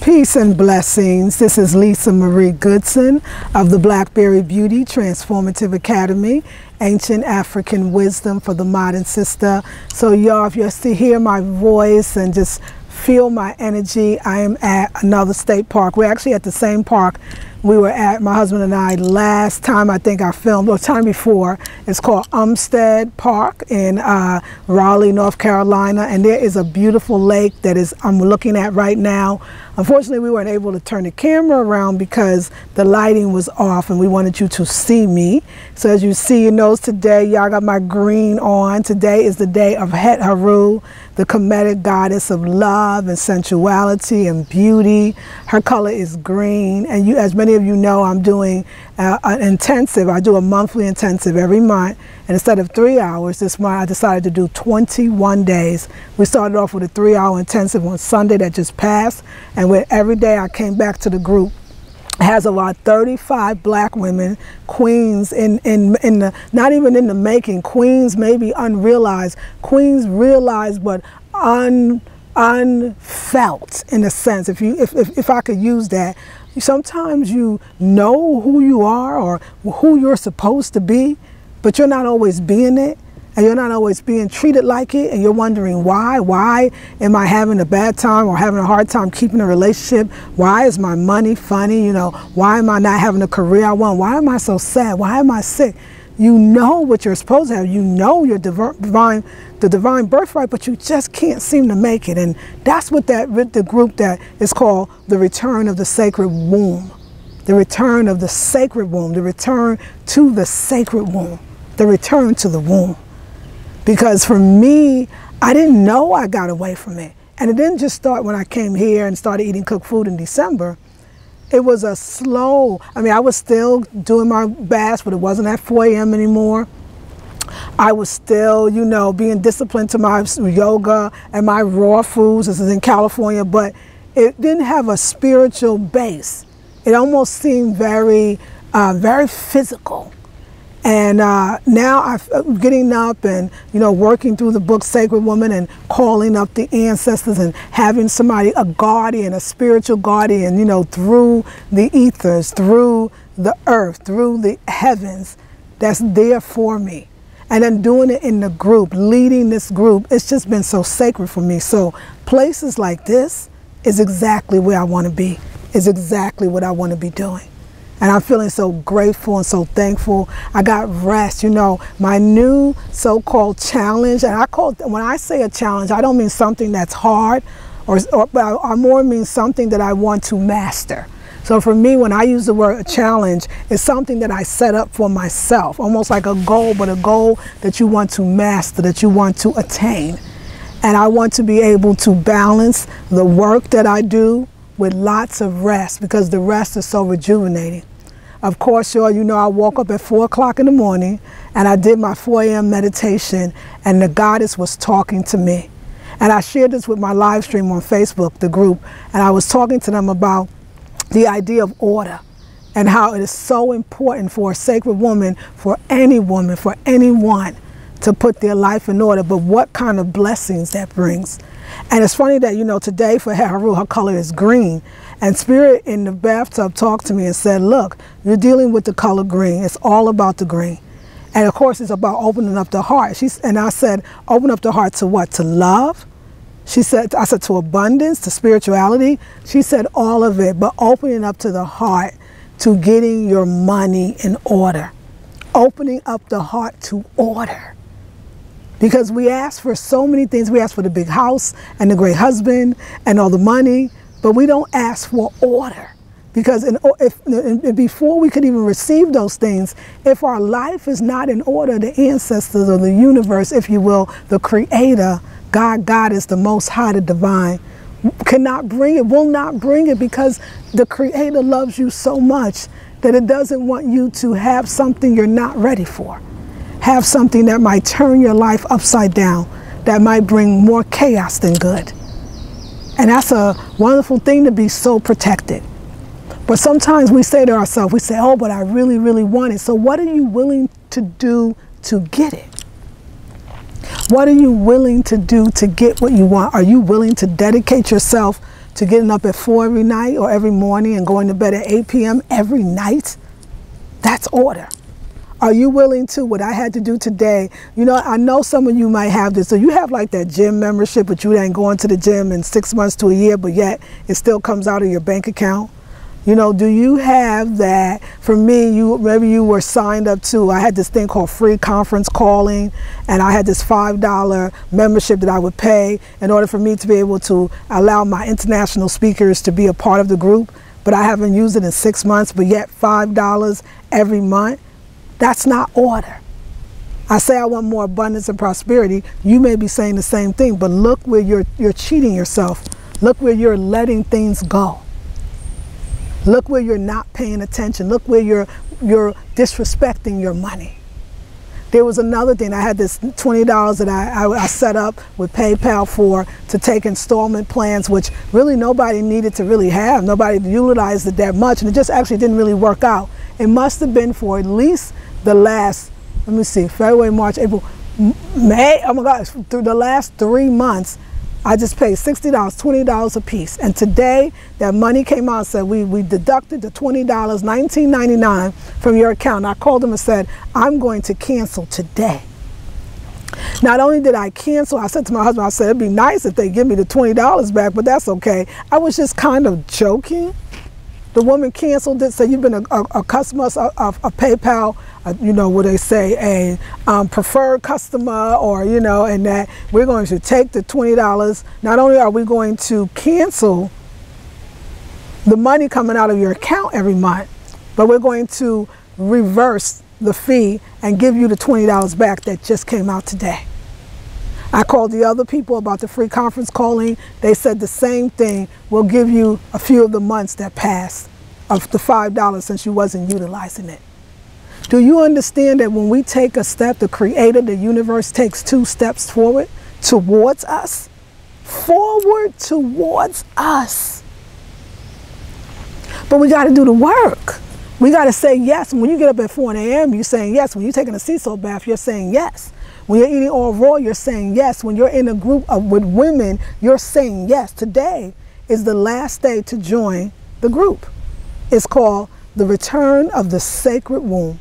Peace and blessings. This is Lisa Marie Goodson of the Blackberry Beauty Transformative Academy, Ancient African Wisdom for the Modern Sister. So y'all, if you still hear my voice and just feel my energy, I am at another state park. We're actually at the same park we were at, my husband and I, last time I think I filmed, or time before. It's called Umstead Park in Raleigh, North Carolina, and there is a beautiful lake that I'm looking at right now. Unfortunately, we weren't able to turn the camera around because the lighting was off and we wanted you to see me. So as you see your nose today, y'all got my green on. Today is the day of Het Haru, the Kemetic goddess of love and sensuality and beauty. Her color is green, and as many of you know, I'm doing an intensive. I do a monthly intensive every month, and instead of 3 hours this month, I decided to do 21 days. We started off with a 3-hour intensive on Sunday that just passed, and with every day I came back to the group. It has about 35 black women, queens in the, not even in the making, queens maybe unrealized, queens realized but unfelt in a sense, if I could use that. Sometimes you know who you are or who you're supposed to be, but you're not always being it, and you're not always being treated like it, and you're wondering why. Why am I having a bad time or having a hard time keeping a relationship? Why is my money funny? You know, why am I not having the career I want? Why am I so sad? Why am I sick? You know what you're supposed to have. You know your divine birthright, but you just can't seem to make it. And that's what the group that is called the Return of the Sacred Womb. The return of the sacred womb. The return to the sacred womb. The return to the womb. Because for me, I didn't know I got away from it. And it didn't just start when I came here and started eating cooked food in December. It was a slow, I was still doing my best, but it wasn't at 4 a.m. anymore. I was still, you know, being disciplined to my yoga and my raw foods. This is in California, but it didn't have a spiritual base. It almost seemed very, very physical. And now I'm getting up and, you know, working through the book Sacred Woman and calling up the ancestors and having somebody, a guardian, a spiritual guardian, you know, through the ethers, through the earth, through the heavens that's there for me. And then doing it in the group, leading this group, it's just been so sacred for me. So places like this is exactly where I want to be, is exactly what I want to be doing. And I'm feeling so grateful and so thankful. I got rest, you know, my new so-called challenge. And when I say a challenge, I don't mean something that's hard, but I more mean something that I want to master. So for me, when I use the word a challenge, it's something that I set up for myself, almost like a goal, but a goal that you want to master, that you want to attain. And I want to be able to balance the work that I do with lots of rest, because the rest is so rejuvenating. Of course, you know, I woke up at 4 o'clock in the morning and I did my 4 a.m. meditation, and the goddess was talking to me. And I shared this with my live stream on Facebook, the group, and I was talking to them about the idea of order and how it is so important for a sacred woman, for anyone, to put their life in order, but what kind of blessings that brings. And it's funny that, you know, today for Het Haru, her color is green. And Spirit in the bathtub talked to me and said, look, you're dealing with the color green. It's all about the green. And of course, it's about opening up the heart. And I said, open up the heart to what? To love? I said to abundance, to spirituality. She said all of it, but opening up to the heart, to getting your money in order. Opening up the heart to order. Because we ask for so many things. We ask for the big house and the great husband and all the money, but we don't ask for order. Because before we could even receive those things, if our life is not in order, the ancestors or the universe, if you will, the creator, God is the most high, the divine, cannot bring it, will not bring it, because the creator loves you so much that it doesn't want you to have something you're not ready for. Have something that might turn your life upside down, that might bring more chaos than good. And that's a wonderful thing, to be so protected. But sometimes we say to ourselves, we say, oh, but I really, really want it. So what are you willing to do to get it? What are you willing to do to get what you want? Are you willing to dedicate yourself to getting up at 4 every night or every morning and going to bed at 8 p.m. every night? That's order. Are you willing to, what I had to do today? You know, I know some of you might have this. So you have like that gym membership, but you ain't going to the gym in 6 months to a year, but yet it still comes out of your bank account. You know, do you have that? For me, maybe you were signed up to, I had this thing called free conference calling, and I had this $5 membership that I would pay in order for me to be able to allow my international speakers to be a part of the group, but I haven't used it in 6 months, but yet $5 every month. That's not order. I say I want more abundance and prosperity. You may be saying the same thing, but look where you're cheating yourself. Look where you're letting things go. Look where you're not paying attention. Look where you're disrespecting your money. There was another thing. I had this $20 that I set up with PayPal to take installment plans, which really nobody needed to really have. Nobody utilized it that much, and it just actually didn't really work out. It must have been for at least the last, let me see, February, March, April, May, oh my gosh, through the last 3 months, I just paid $60, $20 a piece. And today, that money came out and said, we deducted the $20, $19.99 from your account. And I called them and said, I'm going to cancel today. Not only did I cancel, I said to my husband, I said, it'd be nice if they give me the $20 back, but that's okay. I was just kind of joking. The woman canceled it, said, you've been a customer of PayPal, you know, what they say, a preferred customer, or, you know, and that we're going to take the $20. Not only are we going to cancel the money coming out of your account every month, but we're going to reverse the fee and give you the $20 back that just came out today. I called the other people about the free conference calling. They said the same thing. We'll give you a few of the months that passed of the $5 since you wasn't utilizing it. Do you understand that when we take a step, the creator, the universe takes 2 steps forward towards us? Forward towards us. But we got to do the work. We got to say yes. When you get up at 4 a.m., you're saying yes. When you're taking a sea salt bath, you're saying yes. When you're eating all raw, you're saying yes. When you're in a group with women, you're saying yes. Today is the last day to join the group. It's called The Return of the Sacred Womb.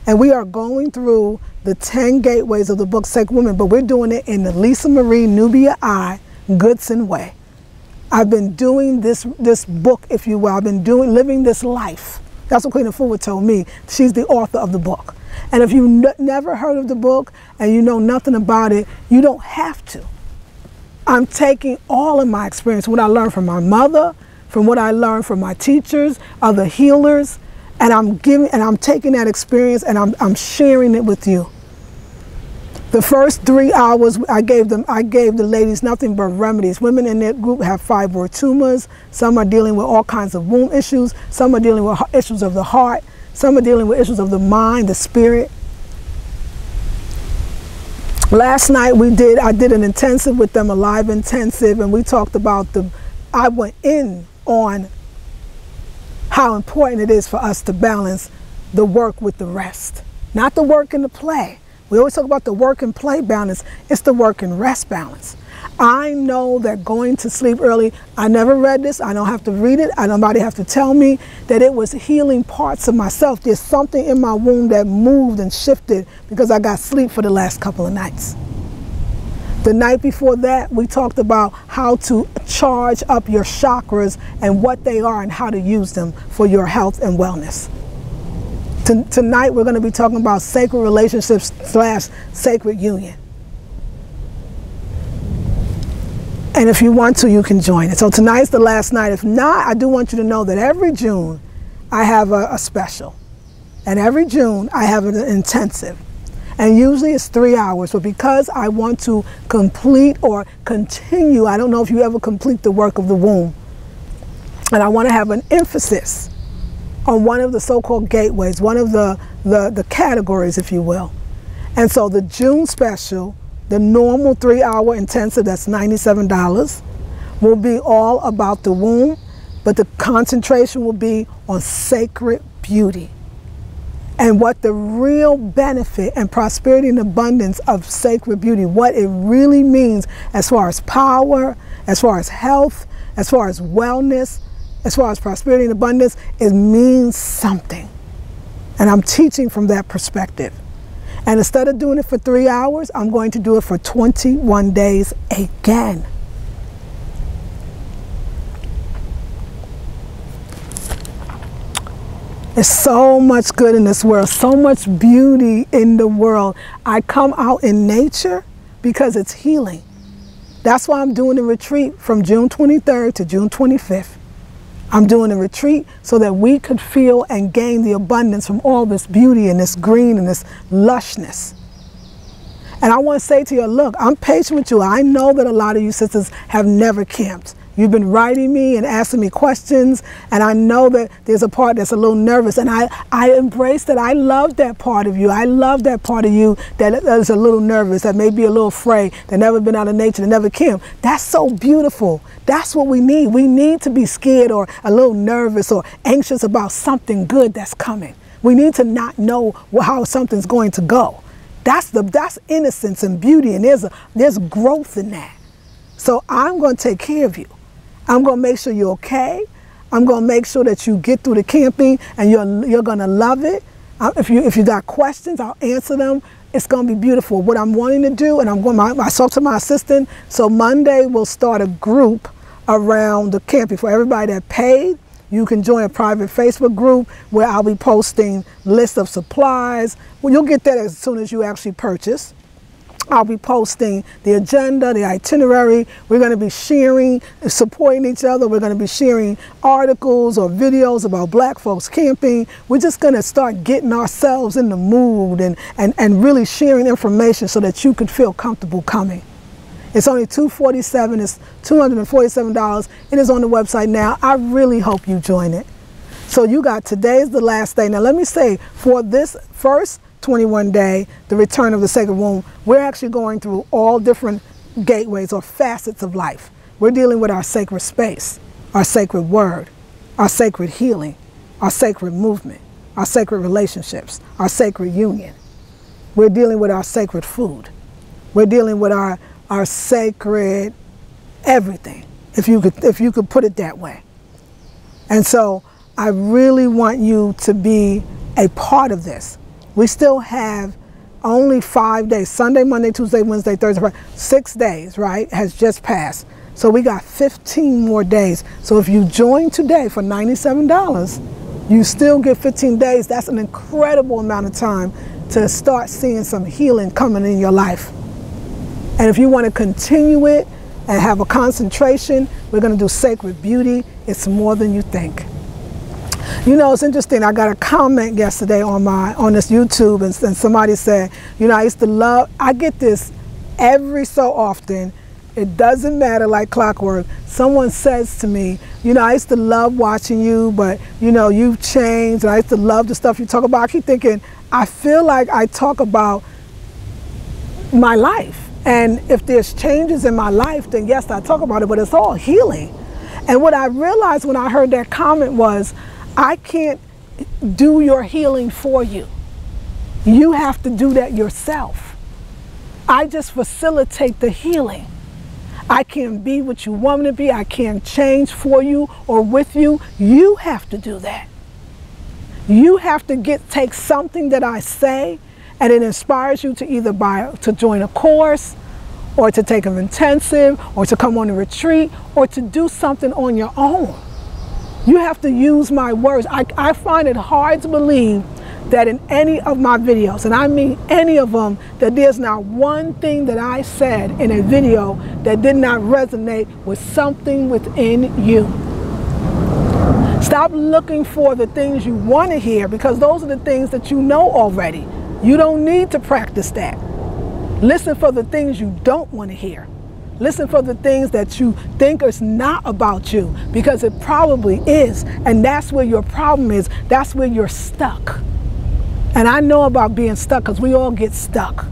And we are going through the 10 gateways of the book Sacred Women, but we're doing it in the Lisa Marie Nubia I Goodson way. I've been doing this book, if you will. I've been living this life. That's what Queen Afua told me. She's the author of the book. And if you've never heard of the book and you know nothing about it, you don't have to. I'm taking all of my experience, what I learned from my mother, from what I learned from my teachers, other healers, and I'm taking that experience and I'm sharing it with you. The first 3 hours I gave the ladies nothing but remedies. Women in that group have fibroid tumors. Some are dealing with all kinds of womb issues. Some are dealing with issues of the heart. Some are dealing with issues of the mind, the spirit. Last night I did an intensive with them, a live intensive, and we talked about I went in on how important it is for us to balance the work with the rest. Not the work and the play. We always talk about the work and play balance. It's the work and rest balance. I know that going to sleep early, I never read this, I don't have to read it, nobody have to tell me that it was healing parts of myself. There's something in my womb that moved and shifted because I got sleep for the last couple of nights. The night before that, we talked about how to charge up your chakras and what they are and how to use them for your health and wellness. Tonight, we're going to be talking about sacred relationships / sacred union. And if you want to, you can join it. So tonight's the last night. If not, I do want you to know that every June, I have a special. And every June, I have an intensive. And usually it's 3 hours, but because I want to complete or continue, I don't know if you ever complete the work of the womb, and I want to have an emphasis on one of the so-called gateways, one of the categories, if you will. And so the June special, the normal 3-hour intensive, that's $97, will be all about the womb, but the concentration will be on sacred beauty and what the real benefit and prosperity and abundance of sacred beauty, what it really means as far as power, as far as health, as far as wellness, as far as prosperity and abundance, it means something. And I'm teaching from that perspective. And instead of doing it for 3 hours, I'm going to do it for 21 days again. There's so much good in this world, so much beauty in the world. I come out in nature because it's healing. That's why I'm doing a retreat from June 23rd to June 25th. I'm doing a retreat so that we could feel and gain the abundance from all this beauty and this green and this lushness. And I want to say to you, look, I'm patient with you. I know that a lot of you sisters have never camped. You've been writing me and asking me questions, and I know that there's a part that's a little nervous, and I embrace that. I love that part of you. I love that part of you that is a little nervous, that may be a little afraid, that never been out of nature, that never camped. That's so beautiful. That's what we need. We need to be scared or a little nervous or anxious about something good that's coming. We need to not know how something's going to go. That's innocence and beauty, and there's growth in that. So I'm going to take care of you. I'm going to make sure you're okay. I'm going to make sure that you get through the camping and you're going to love it. If you got questions, I'll answer them. It's going to be beautiful. What I'm wanting to do, and I talked to my assistant, so Monday we'll start a group around the camping for everybody that paid. You can join a private Facebook group where I'll be posting lists of supplies. Well, you'll get that as soon as you actually purchase. I'll be posting the agenda, the itinerary. We're going to be sharing, supporting each other. We're going to be sharing articles or videos about black folks camping. We're just going to start getting ourselves in the mood and really sharing information so that you can feel comfortable coming. It's only $247. It's $247. It is on the website now. I really hope you join it. So you got, today's the last day. Now let me say, for this first 21 day, the return of the sacred womb, we're actually going through all different gateways or facets of life. We're dealing with our sacred space, our sacred word, our sacred healing, our sacred movement, our sacred relationships, our sacred union. We're dealing with our sacred food. We're dealing with our sacred everything, if you could put it that way. And so I really want you to be a part of this. We still have only 5 days, Sunday, Monday, Tuesday, Wednesday, Thursday, Friday, 6 days, right, has just passed. So we got 15 more days. So if you join today for $97, you still get 15 days. That's an incredible amount of time to start seeing some healing coming in your life. And if you want to continue it and have a concentration, we're going to do sacred beauty. It's more than you think. You know, it's interesting. I got a comment yesterday on this YouTube, and somebody said, you know, I get this every so often. It doesn't matter, like clockwork. Someone says to me, you know, I used to love watching you, but you know, you've changed, and I used to love the stuff you talk about. I keep thinking, I feel like I talk about my life. And if there's changes in my life, then yes, I talk about it, but it's all healing. And what I realized when I heard that comment was, I can't do your healing for you. You have to do that yourself. I just facilitate the healing. I can't be what you want me to be. I can't change for you or with you. You have to do that. You have to take something that I say, and it inspires you to either to join a course, or to take an intensive, or to come on a retreat, or to do something on your own. You have to use my words. I find it hard to believe that in any of my videos, and I mean any of them, that there's not one thing that I said in a video that did not resonate with something within you. Stop looking for the things you want to hear, because those are the things that you know already. You don't need to practice that. Listen for the things you don't want to hear. Listen for the things that you think is not about you, because it probably is. And that's where your problem is. That's where you're stuck. And I know about being stuck, because we all get stuck.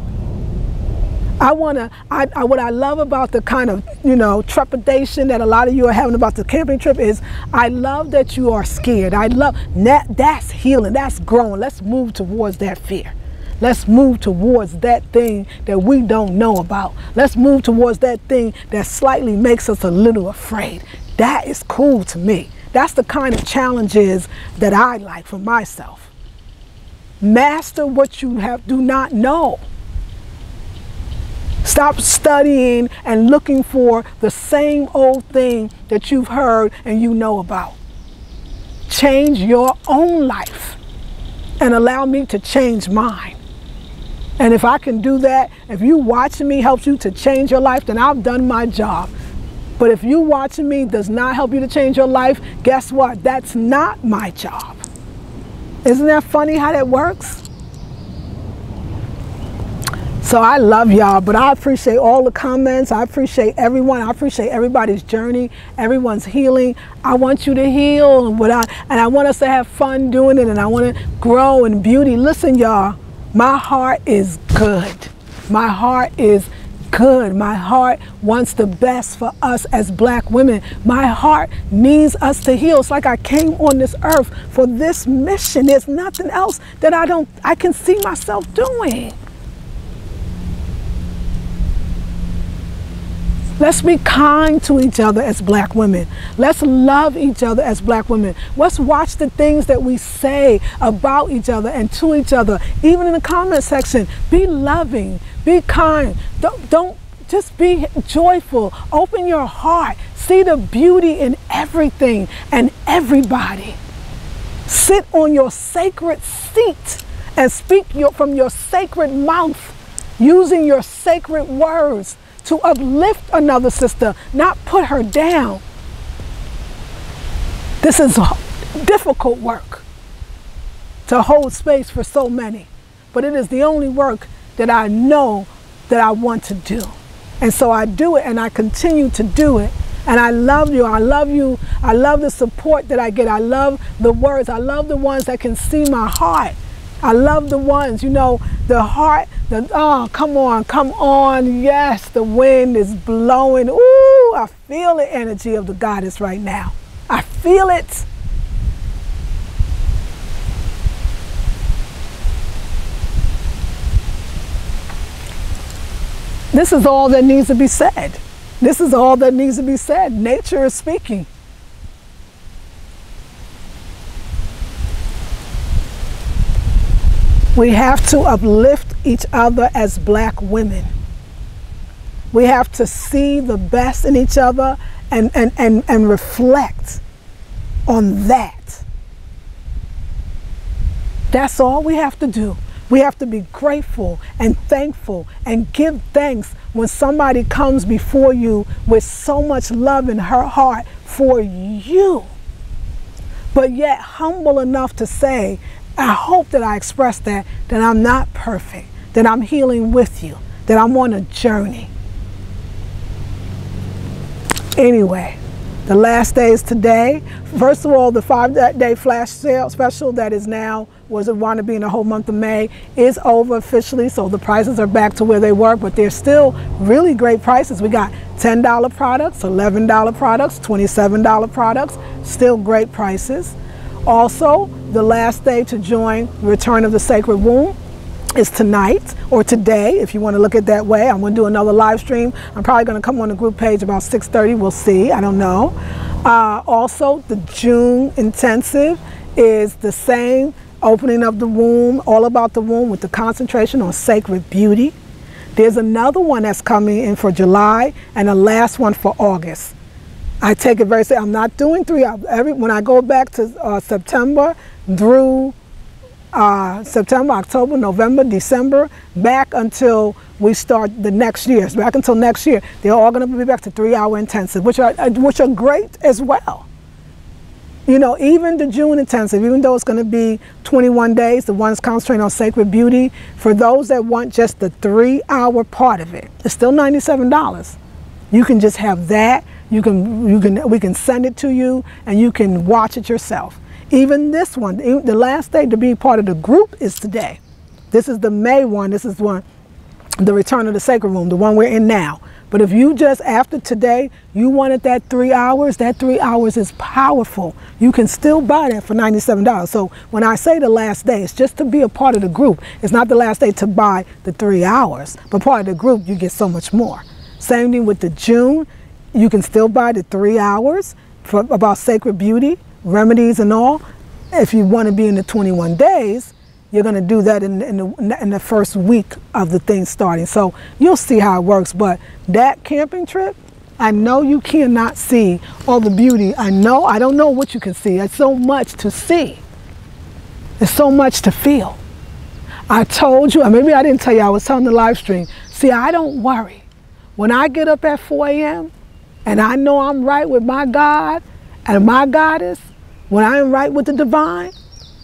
What I love about the kind of, you know, trepidation that a lot of you are having about the camping trip is, I love that you are scared. I love that. That's healing. That's growing. Let's move towards that fear. Let's move towards that thing that we don't know about. Let's move towards that thing that slightly makes us a little afraid. That is cool to me. That's the kind of challenges that I like for myself. Master what you do not know. Stop studying and looking for the same old thing that you've heard and you know about. Change your own life and allow me to change mine. And if I can do that, if you watching me helps you to change your life, then I've done my job. But if you watching me does not help you to change your life, guess what? That's not my job. Isn't that funny how that works? So I love y'all, but I appreciate all the comments. I appreciate everyone. I appreciate everybody's journey, everyone's healing. I want you to heal, and I want us to have fun doing it, and I want to grow in beauty. Listen, y'all, my heart is good. My heart is good. My heart wants the best for us as Black women. My heart needs us to heal. It's like I came on this earth for this mission. There's nothing else that I can see myself doing. Let's be kind to each other as Black women. Let's love each other as Black women. Let's watch the things that we say about each other and to each other, even in the comment section. Be loving, be kind. Don't just be joyful. Open your heart. See the beauty in everything and everybody. Sit on your sacred seat and speak from your sacred mouth, using your sacred words to uplift another sister, not put her down. This is difficult work to hold space for so many, but it is the only work that I know that I want to do. And so I do it, and I continue to do it. And I love you. I love you. I love the support that I get. I love the words. I love the ones that can see my heart. I love the ones, you know, the heart, oh, come on, yes, the wind is blowing. Ooh, I feel the energy of the goddess right now. I feel it. This is all that needs to be said. This is all that needs to be said. Nature is speaking. We have to uplift each other as Black women. We have to see the best in each other and reflect on that. That's all we have to do. We have to be grateful and thankful and give thanks when somebody comes before you with so much love in her heart for you, but yet humble enough to say, I hope that I express that I'm not perfect, that I'm healing with you, that I'm on a journey. Anyway, the last day is today. First of all, the 5-day flash sale special that is now, want to be in the whole month of May, is over officially. So the prices are back to where they were, but they're still really great prices. We got $10 products, $11 products, $27 products, still great prices. Also, the last day to join Return of the Sacred Womb is tonight, or today, if you want to look at it that way. I'm going to do another live stream. I'm probably going to come on the group page about 6:30. We'll see. I don't know. Also, the June intensive is the same, opening of the womb, all about the womb with the concentration on sacred beauty. There's another one that's coming in for July and the last one for August. I take it very seriously. I'm not doing 3 hours. When I go back to September through September, October, November, December, back until we start the next year. So back until next year, they're all going to be back to 3-hour intensive, which are great as well. You know, even the June intensive, even though it's going to be 21 days, the ones concentrating on sacred beauty, for those that want just the 3-hour part of it, it's still $97. You can just have that. We can send it to you, and you can watch it yourself. Even this one, the last day to be part of the group is today. This is the May one. This is the Return of the Sacred Womb, the one we're in now. But if you just, after today, you wanted that 3 hours, that 3 hours is powerful. You can still buy that for $97. So when I say the last day, it's just to be a part of the group. It's not the last day to buy the 3 hours, but part of the group, you get so much more. Same thing with the June. You can still buy the 3 hours for about sacred beauty, remedies and all. If you want to be in the 21 days, you're going to do that in the first week of the thing starting. So you'll see how it works. But that camping trip, I know you cannot see all the beauty. I don't know what you can see. There's so much to see. There's so much to feel. I told you, or maybe I didn't tell you, I was telling the live stream. See, I don't worry. When I get up at 4 a.m. and I know I'm right with my God and my goddess, when I am right with the divine,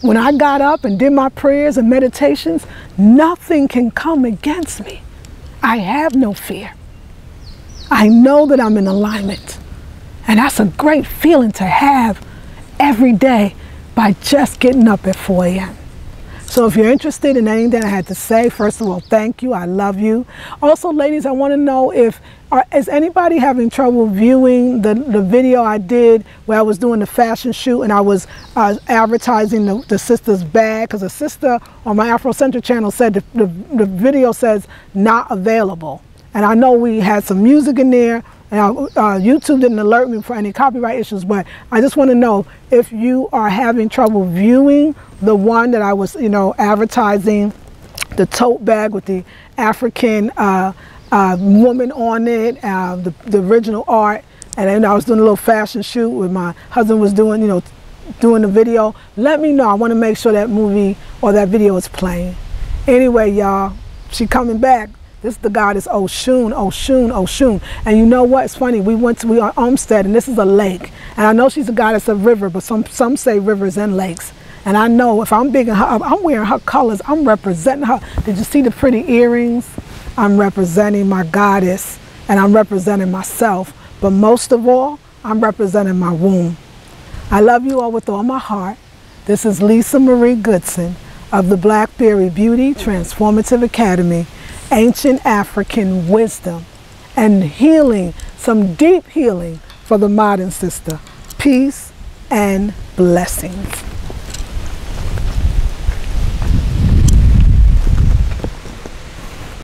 when I got up and did my prayers and meditations, nothing can come against me. I have no fear. I know that I'm in alignment. And that's a great feeling to have every day by just getting up at 4 a.m. So if you're interested in anything I had to say, first of all, thank you. I love you. Also, ladies, I want to know is anybody having trouble viewing the video I did where I was doing the fashion shoot and I was advertising the sister's bag, because a sister on my Afrocentric channel said the video says not available. And I know we had some music in there, and YouTube didn't alert me for any copyright issues, but I just want to know if you are having trouble viewing the one that I was, advertising, the tote bag with the African woman on it, the original art, and then I was doing a little fashion shoot with my husband was doing, doing the video. Let me know. I want to make sure that movie or that video is playing. Anyway, y'all, she coming back. This is the goddess Oshun, Oshun, Oshun. And you know what? It's funny. We are Olmsted, and this is a lake. And I know she's a goddess of river, but some say rivers and lakes. And I know if I'm bigging her up, I'm wearing her colors. I'm representing her. Did you see the pretty earrings? I'm representing my goddess, and I'm representing myself. But most of all, I'm representing my womb. I love you all with all my heart. This is Lisa Marie Goodson of the Blackberry Beauty Transformative Academy. Ancient African wisdom and healing, some deep healing for the modern sister. Peace and blessings.